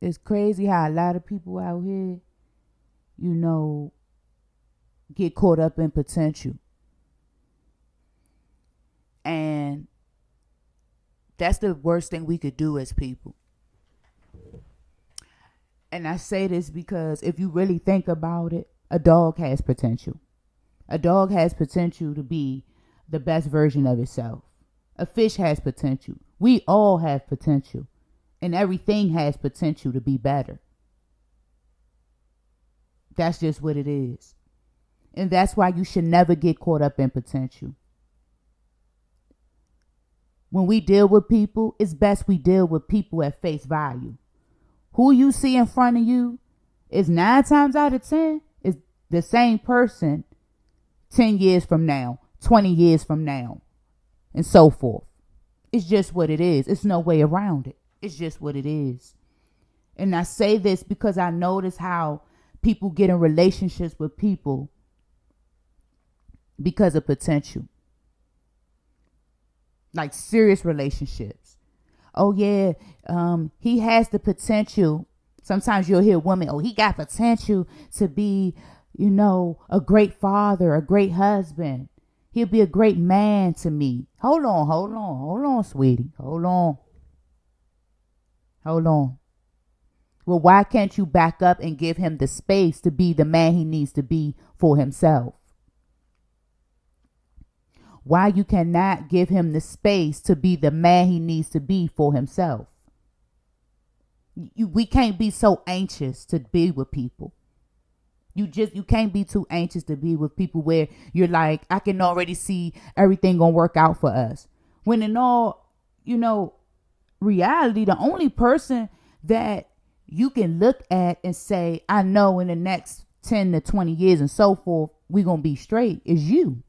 It's crazy how a lot of people out here, you know, get caught up in potential. And that's the worst thing we could do as people. And I say this because if you really think about it, a dog has potential. A dog has potential to be the best version of itself. A fish has potential. We all have potential. And everything has potential to be better. That's just what it is. And that's why you should never get caught up in potential. When we deal with people, it's best we deal with people at face value. Who you see in front of you is 9 times out of 10 is the same person 10 years from now, 20 years from now, and so forth. It's just what it is. It's no way around it. It's just what it is. And I say this because I notice how people get in relationships with people because of potential. Like serious relationships. Oh yeah, he has the potential. Sometimes you'll hear women, oh, he got potential to be, a great father, a great husband. He'll be a great man to me. Hold on, sweetie. Hold on. Well, why can't you back up and give him the space to be the man he needs to be for himself? Why you cannot give him the space to be the man he needs to be for himself? We can't be so anxious to be with people. You can't be too anxious to be with people where you're like, I can already see everything gonna work out for us. When in all, reality, the only person that you can look at and say, I know in the next 10 to 20 years and so forth, we're gonna be straight is you.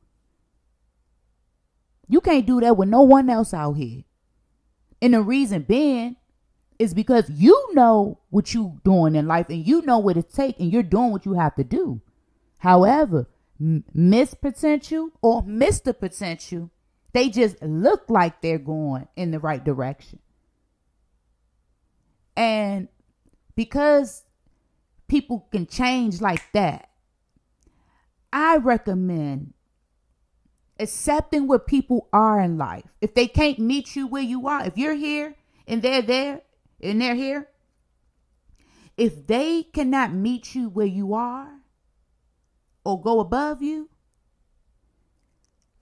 You can't do that with no one else out here. And the reason being is because you know what you're doing in life and you know what it takes and you're doing what you have to do. However, miss potential or miss the potential, they just look like they're going in the right direction. And because people can change like that, I recommend accepting what people are in life. If they can't meet you where you are, if you're here and they're there and they're here, if they cannot meet you where you are or go above you,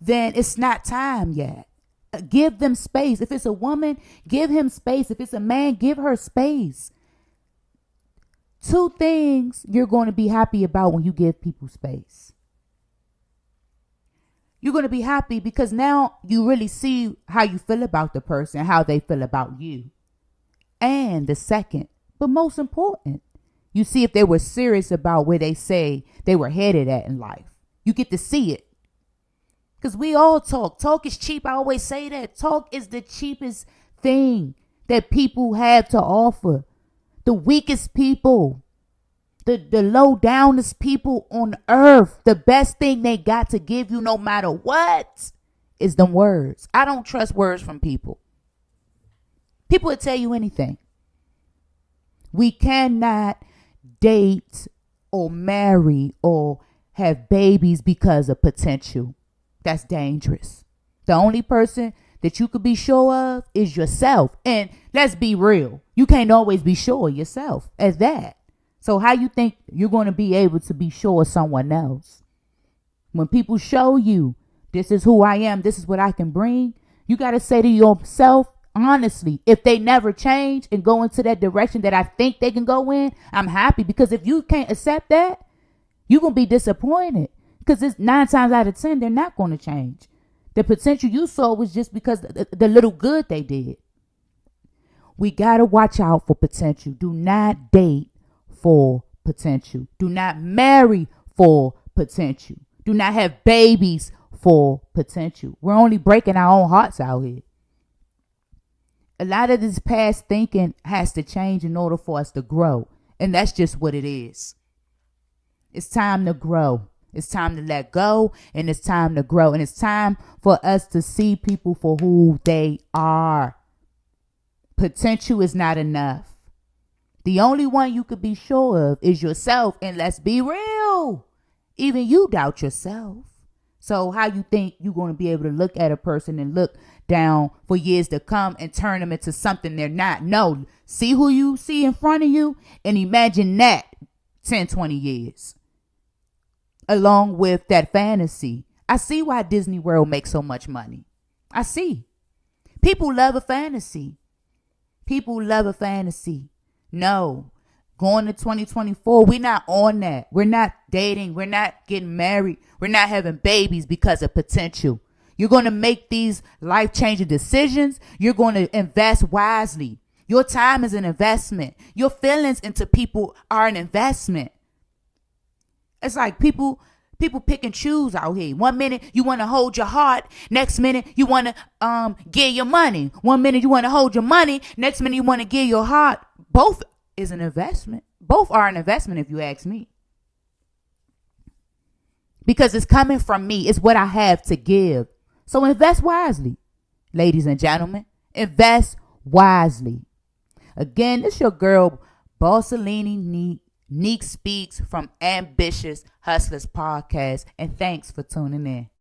then it's not time yet. Give them space. If it's a woman, give him space. If it's a man, give her space. 2 things you're going to be happy about when you give people space. You're going to be happy because now you really see how you feel about the person, how they feel about you. And the second, but most important, you see if they were serious about where they say they were headed at in life. You get to see it. Because we all talk. Talk is cheap. I always say that. Talk is the cheapest thing that people have to offer. The weakest people, the low downest people on earth, the best thing they got to give you no matter what is them words. I don't trust words from people. People will tell you anything. We cannot date or marry or have babies because of potential. That's dangerous. The only person that you could be sure of is yourself. And let's be real. You can't always be sure of yourself as that. So how you think you're going to be able to be sure of someone else? When people show you, this is who I am, this is what I can bring, you got to say to yourself, honestly, if they never change and go into that direction that I think they can go in, I'm happy. Because if you can't accept that, you're going to be disappointed. Because it's 9 times out of 10, they're not going to change. The potential you saw was just because the little good they did. We got to watch out for potential. Do not date for potential. Do not marry for potential. Do not have babies for potential. We're only breaking our own hearts out here. A lot of this past thinking has to change in order for us to grow. And that's just what it is. It's time to grow. It's time to let go, and it's time to grow. And it's time for us to see people for who they are. Potential is not enough. The only one you could be sure of is yourself. And let's be real, even you doubt yourself. So how you think you're going to be able to look at a person and look down for years to come and turn them into something they're not? No, see who you see in front of you and imagine that 10, 20 years along with that fantasy. I see why Disney World makes so much money. I see. People love a fantasy. People love a fantasy. No, going to 2024, we're not on that. We're not dating. We're not getting married. We're not having babies because of potential. You're going to make these life-changing decisions. You're going to invest wisely. Your time is an investment. Your feelings into people are an investment. It's like people pick and choose out here. 1 minute you want to hold your heart. Next minute you want to give your money. 1 minute you want to hold your money. Next minute you want to give your heart. Both is an investment. Both are an investment if you ask me. Because it's coming from me. It's what I have to give. So invest wisely, ladies and gentlemen. Invest wisely. Again, it's your girl, Bossilini Neek. Neek Speaks from Ambitious Hustlers Podcast. And thanks for tuning in.